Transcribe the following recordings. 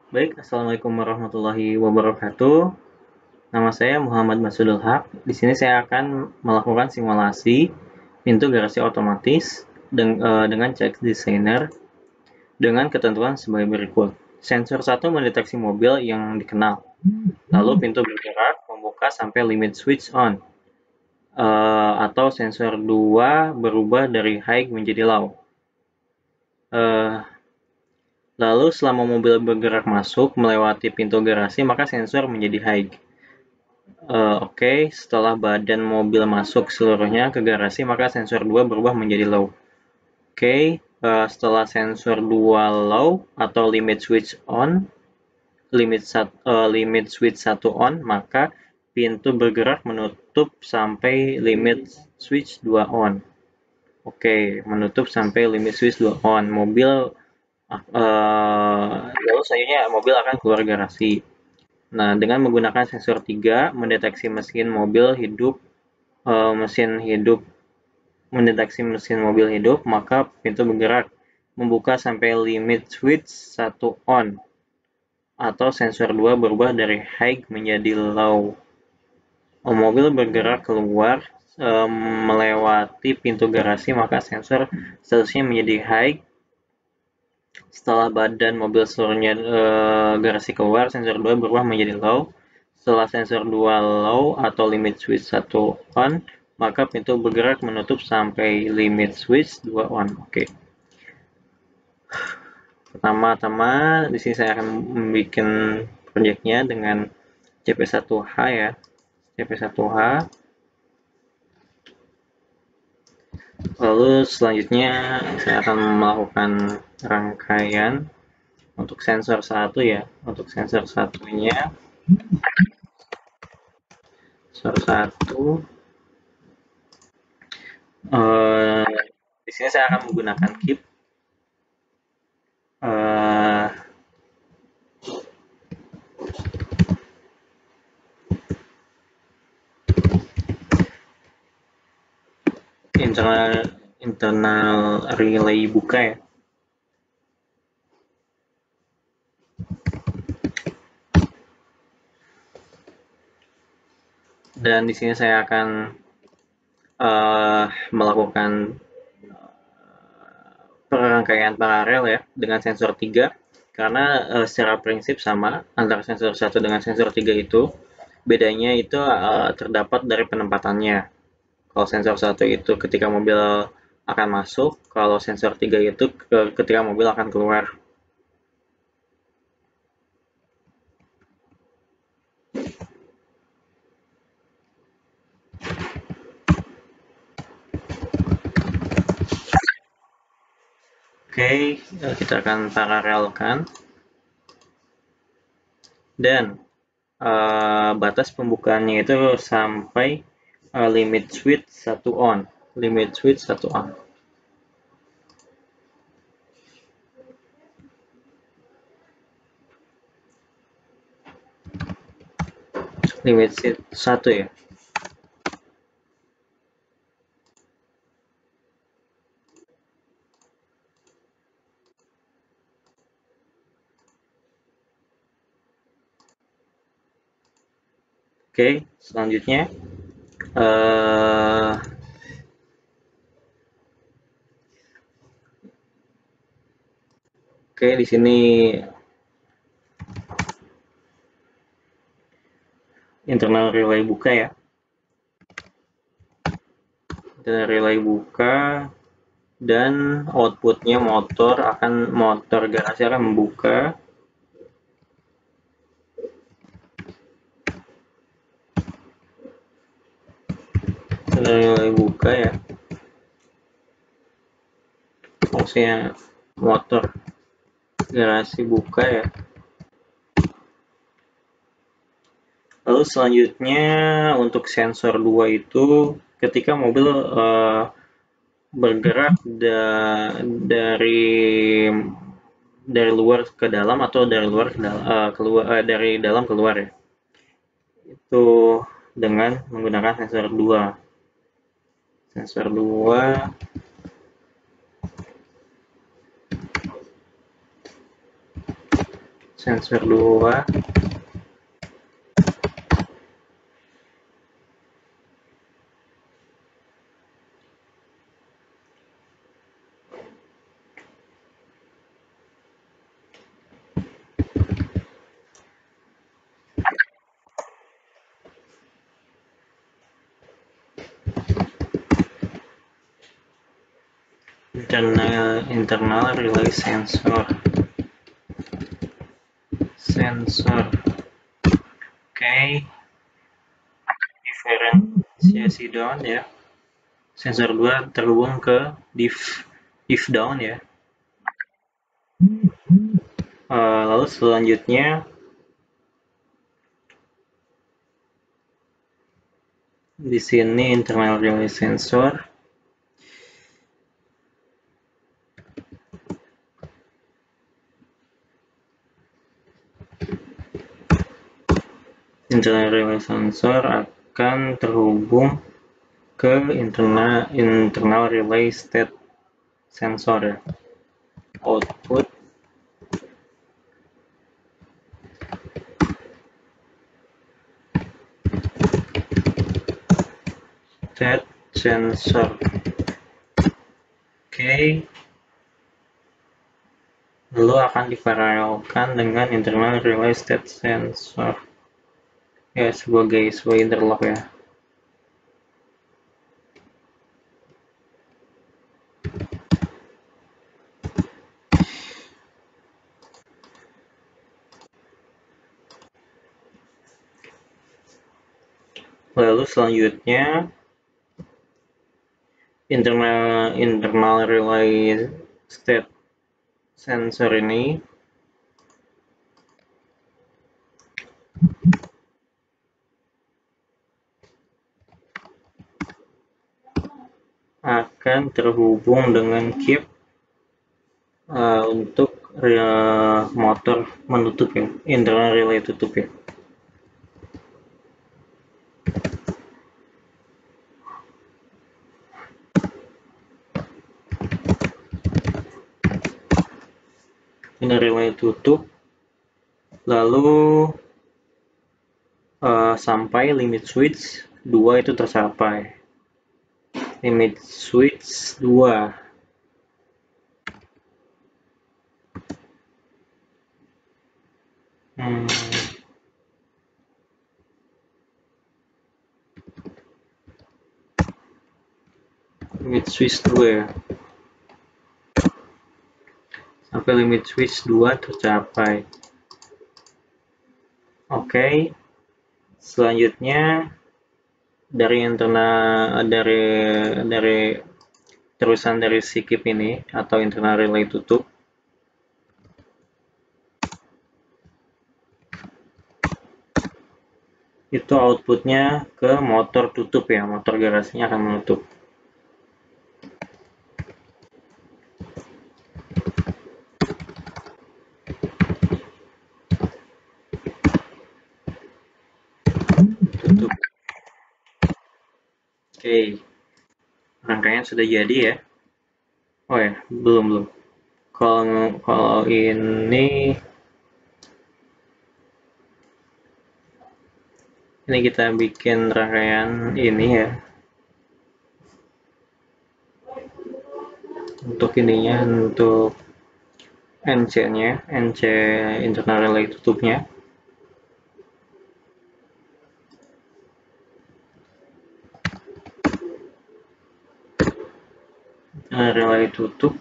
Baik, Assalamualaikum warahmatullahi wabarakatuh. Nama saya Muhammad Masudul Haq. Di sini saya akan melakukan simulasi pintu garasi otomatis dengan CX Designer dengan ketentuan sebagai berikut. Sensor 1 mendeteksi mobil yang dikenal. Lalu pintu bergerak membuka sampai limit switch on. Atau sensor 2 berubah dari high menjadi low. Lalu selama mobil bergerak masuk melewati pintu garasi, maka sensor menjadi high. Oke, setelah badan mobil masuk seluruhnya ke garasi, maka sensor 2 berubah menjadi low. Oke, setelah sensor 2 low atau limit switch on, limit switch 1 on, maka pintu bergerak menutup sampai limit switch 2 on. Oke, menutup sampai limit switch 2 on. Lalu selanjutnya mobil akan keluar garasi. Nah, dengan menggunakan sensor 3 mendeteksi mesin mobil hidup, maka pintu bergerak membuka sampai limit switch 1 on atau sensor 2 berubah dari high menjadi low. Mobil bergerak keluar melewati pintu garasi, maka sensor seterusnya menjadi high. Setelah badan mobil seluruhnya garasi keluar, sensor 2 berubah menjadi low. Setelah sensor 2 low atau limit switch 1 on, maka pintu bergerak menutup sampai limit switch 2 on. Oke. Pertama-tama di sini saya akan membuat proyeknya dengan CP1H ya. CP1H. Lalu selanjutnya saya akan melakukan rangkaian untuk sensor 1 ya. Untuk sensor satunya, sensor 1 di sini saya akan menggunakan keep internal relay buka ya. Dan di sini saya akan melakukan perangkaian paralel ya dengan sensor 3 karena secara prinsip sama antara sensor 1 dengan sensor 3 itu. Bedanya itu terdapat dari penempatannya. Kalau sensor 1 itu ketika mobil akan masuk, kalau sensor 3 itu ketika mobil akan keluar. Oke, kita akan paralelkan. Dan batas pembukaannya itu sampai limit switch 1 on. Limit switch 1 on. Limit switch 1 ya. Oke, selanjutnya oke, di sini internal relay buka ya. Internal relay buka dan outputnya motor garasi akan membuka. Internal relay buka ya. Fungsinya motor garasi buka ya. Lalu selanjutnya untuk sensor 2 itu ketika mobil bergerak dari luar ke dalam atau dari luar dari dalam keluar ya. Itu dengan menggunakan sensor 2. Sensor 2 sensor 2, internal relay sensor. Oke, diferensiasi down ya. Sensor 2 terhubung ke diff down ya. Lalu selanjutnya di sini internal relay sensor. Internal relay sensor akan terhubung ke internal relay state sensor ya. Output state sensor. Oke. Lalu akan diparalelkan dengan internal relay state sensor ya, sebagai interlock ya. Lalu selanjutnya internal relay state sensor ini akan terhubung dengan keep untuk motor menutup ya, internal relay tutup ya. Internal relay tutup, lalu sampai limit switch 2 itu tercapai. Limit switch 2. Limit switch 2 ya. Sampai limit switch 2 tercapai. Oke. Selanjutnya dari terusan dari si keep ini atau internal relay tutup, itu outputnya ke motor tutup ya, motor garasinya akan menutup. Tutup. Oke, rangkaian sudah jadi ya. Oh ya, belum. Kalau ini kita bikin rangkaian ini ya. Untuk ininya, untuk NC-nya, NC internal relay tutupnya. Relay tutup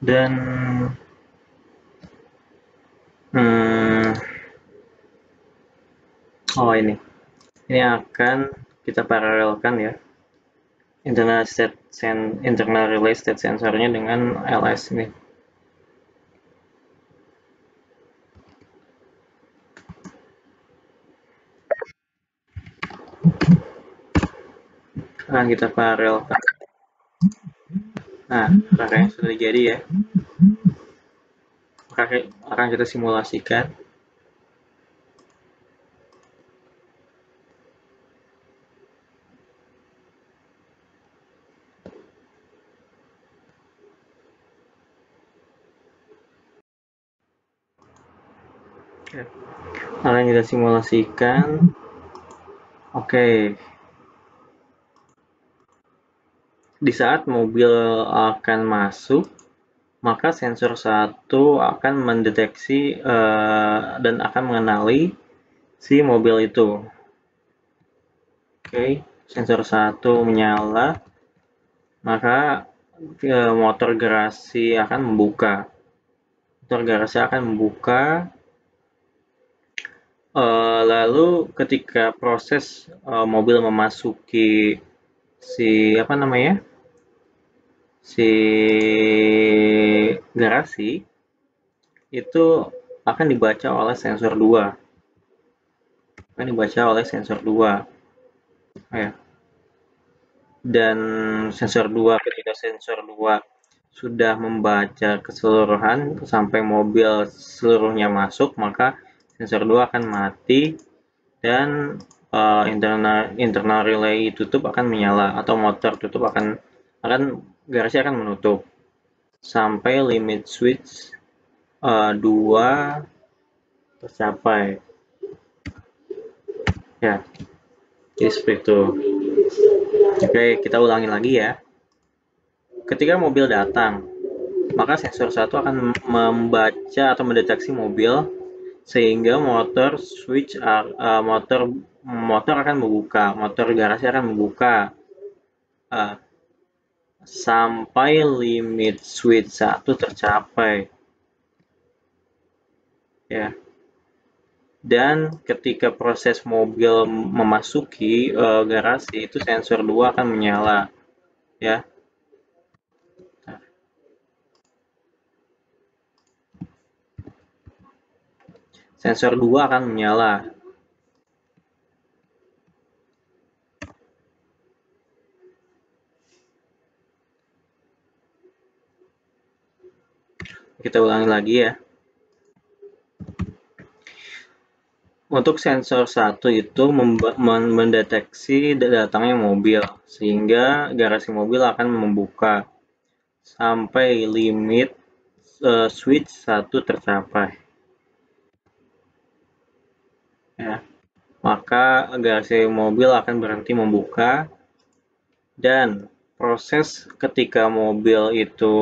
dan ini akan kita paralelkan ya, internal relay state sensornya dengan LS ini. Akan kita paralelkan. Nah, rangkaian sudah jadi ya. Akan kita simulasikan. Akan kita simulasikan. Oke. Di saat mobil akan masuk, maka sensor 1 akan mendeteksi dan akan mengenali si mobil itu. Oke, sensor 1 menyala, maka motor garasi akan membuka. Motor garasi akan membuka. Lalu ketika proses mobil memasuki si garasi, itu akan dibaca oleh sensor 2. Ya. Dan ketika sensor 2 sudah membaca keseluruhan sampai mobil seluruhnya masuk, maka sensor 2 akan mati dan internal relay tutup akan menyala atau motor tutup garasi akan menutup sampai limit switch 2 tercapai. Ya, jadi seperti itu. Oke, kita ulangi lagi ya. Ketika mobil datang, maka sensor 1 akan membaca atau mendeteksi mobil sehingga motor akan membuka, motor garasi akan membuka sampai limit switch 1 tercapai. Ya. Dan ketika proses mobil memasuki garasi, itu sensor 2 akan menyala. Ya. Sensor 2 akan menyala. Kita ulangi lagi ya. Untuk sensor 1 itu mendeteksi datangnya mobil, sehingga garasi mobil akan membuka sampai limit switch 1 tercapai. Ya. Maka garasi mobil akan berhenti membuka dan proses ketika mobil itu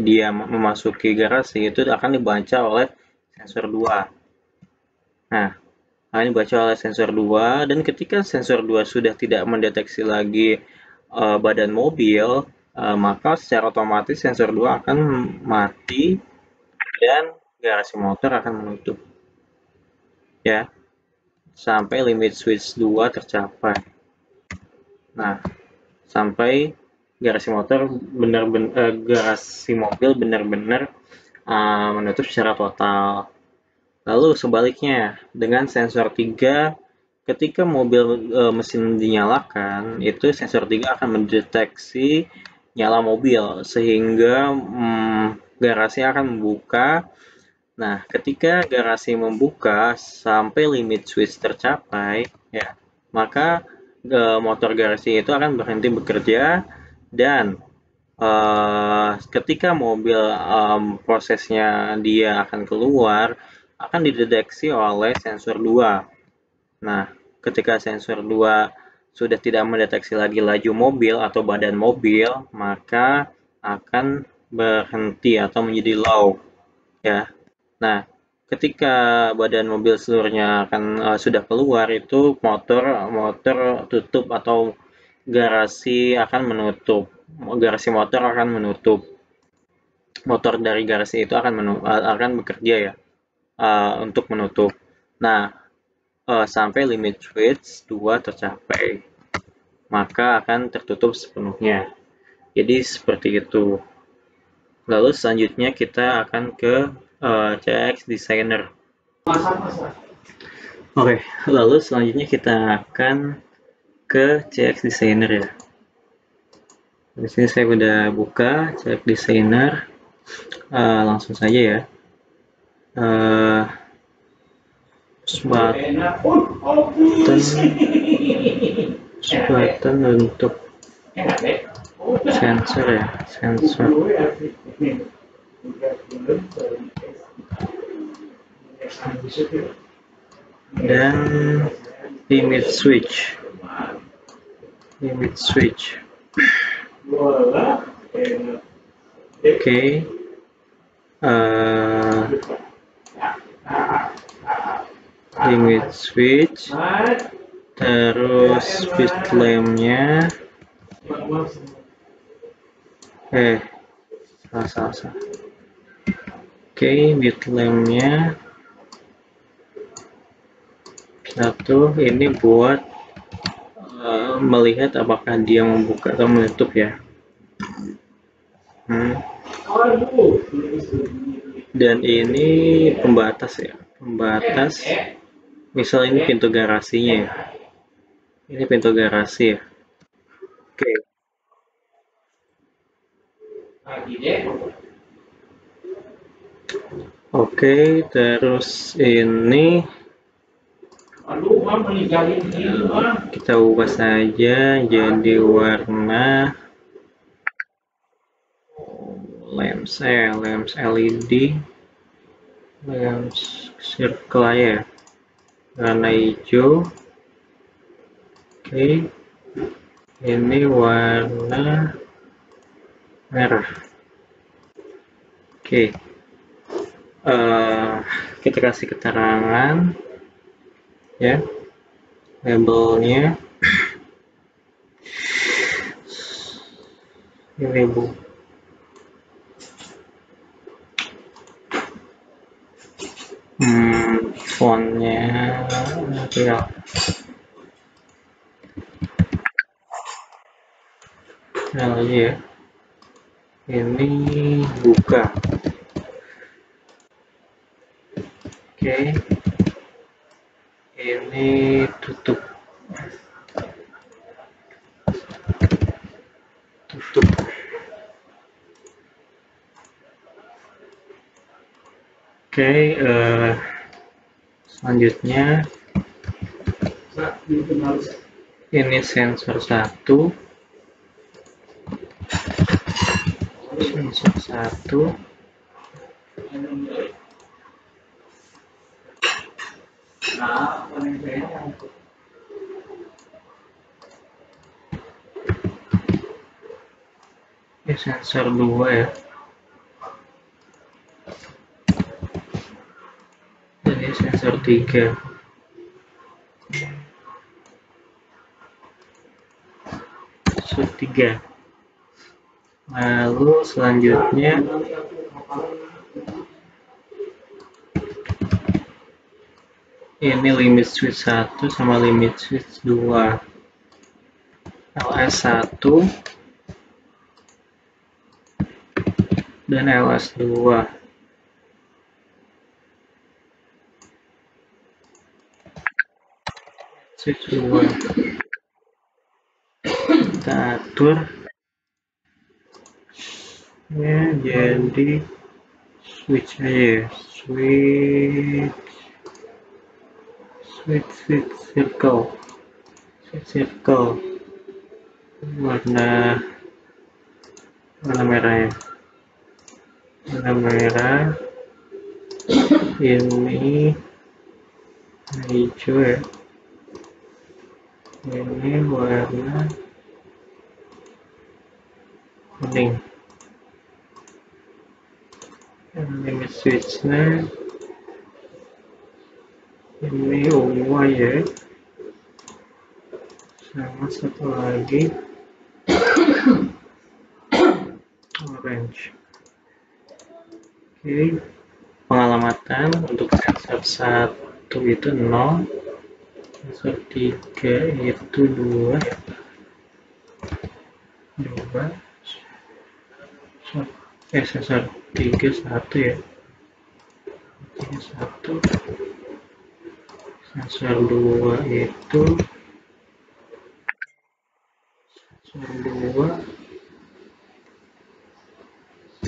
dia memasuki garasi itu akan dibaca oleh sensor 2. Nah, akan dibaca oleh sensor 2 dan ketika sensor 2 sudah tidak mendeteksi lagi badan mobil, maka secara otomatis sensor 2 akan mati dan garasi motor akan menutup. Ya. Sampai limit switch 2 tercapai. Nah, sampai garasi mobil benar-benar menutup secara total. Lalu sebaliknya, dengan sensor 3, ketika mobil mesin dinyalakan, itu sensor 3 akan mendeteksi nyala mobil, sehingga garasi akan membuka. Nah, ketika garasi membuka sampai limit switch tercapai, ya, maka motor garasi itu akan berhenti bekerja dan ketika mobil prosesnya dia akan keluar, akan dideteksi oleh sensor 2. Nah, ketika sensor 2 sudah tidak mendeteksi lagi laju mobil atau badan mobil, maka akan berhenti atau menjadi low. Ya. Nah, ketika badan mobil seluruhnya akan sudah keluar, itu motor tutup atau garasi akan menutup. Garasi motor akan menutup. Motor dari garasi itu akan bekerja ya untuk menutup. Nah, sampai limit switch 2 tercapai, maka akan tertutup sepenuhnya. Jadi seperti itu. Lalu selanjutnya kita akan ke CX Designer. Oke, lalu selanjutnya kita akan ke CX Designer ya. Di sini saya udah buka CX Designer, langsung saja ya. Button untuk sensor ya, sensor. dan limit switch. Oke. Limit switch, terus bit lampnya salah. Oke, bit lampnya satu, ini buat melihat apakah dia membuka atau menutup ya. Dan ini pembatas ya, misal ini pintu garasinya ya, ini pintu garasi ya. Oke, terus ini kita ubah saja jadi warna lamps LED, lamps circle ya, warna hijau. Oke, ini warna merah. Oke, kita kasih keterangan ya, labelnya ini Bu. Fontnya ya. Nah, ya. Ini buka. Oke. Ini tutup. Oke, selanjutnya ini sensor 1. Ini sensor 2 ya. Ini sensor 3. Lalu selanjutnya ini limit switch 1 sama limit switch 2. LS1 dan LS2. Switch 2. Kita atur ya jadi switch aja, switch circle warna merah ya, warna merah. Ini hijau ya, ini warna kuning. Ini switchnya ini ungu ya, sama satu lagi orange. Oke, pengalamatan untuk sensor 1 itu 0, sensor 3 itu 2 ya, 2 sensor 3 1 ya, 1. Sensor 2 itu sensor 2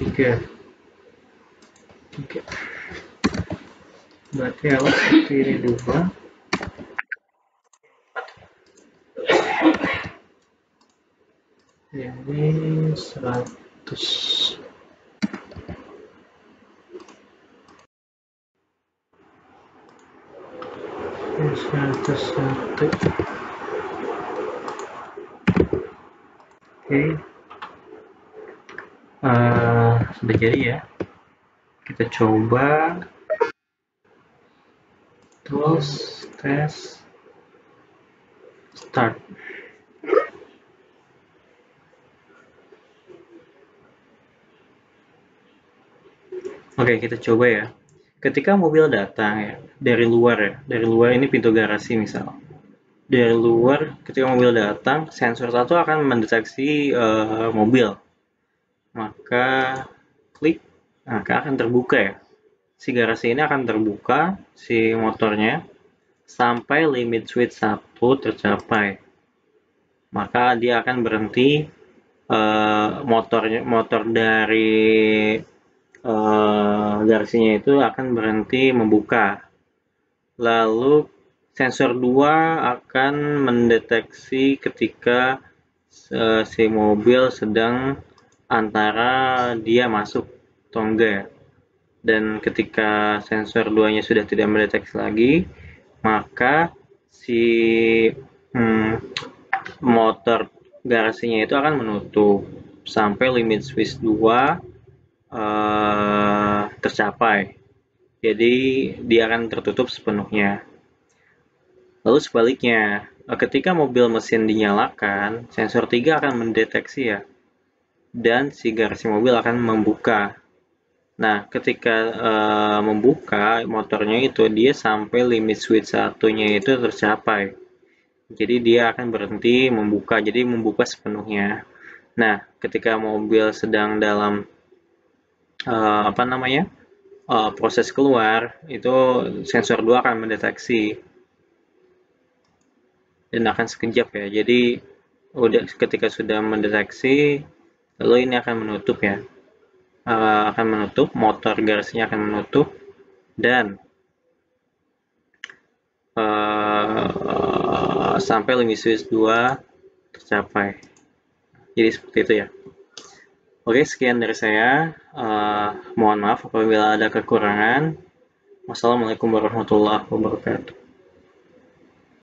3. Berarti alat ini 2. Ini 100. satu. Oke. Sudah jadi ya. Kita coba. Terus tes start. Oke, kita coba ya. Ketika mobil datang ya, dari luar ini pintu garasi misal. Dari luar, ketika mobil datang, sensor satu akan mendeteksi mobil. Maka klik, maka akan terbuka ya. Si garasi ini akan terbuka, si motornya, sampai limit switch 1 tercapai. Maka dia akan berhenti, motor dari garasinya itu akan berhenti membuka. Lalu sensor 2 akan mendeteksi ketika si mobil sedang antara dia masuk atau enggak. Dan ketika sensor 2-nya sudah tidak mendeteksi lagi, maka si motor garasinya itu akan menutup sampai limit switch 2 tercapai. Jadi dia akan tertutup sepenuhnya. Lalu sebaliknya, ketika mobil mesin dinyalakan, sensor 3 akan mendeteksi ya, dan si garasi mobil akan membuka. Nah, ketika membuka motornya itu, dia sampai limit switch satunya itu tercapai. Jadi dia akan berhenti membuka, jadi membuka sepenuhnya. Nah, ketika mobil sedang dalam proses keluar, itu sensor 2 akan mendeteksi dan akan sekejap ya. Jadi ketika sudah mendeteksi, lalu ini akan menutup ya. Akan menutup, motor garasinya akan menutup, dan sampai limit switch 2 tercapai. Jadi seperti itu ya. Oke, sekian dari saya. Mohon maaf apabila ada kekurangan. Wassalamualaikum warahmatullahi wabarakatuh.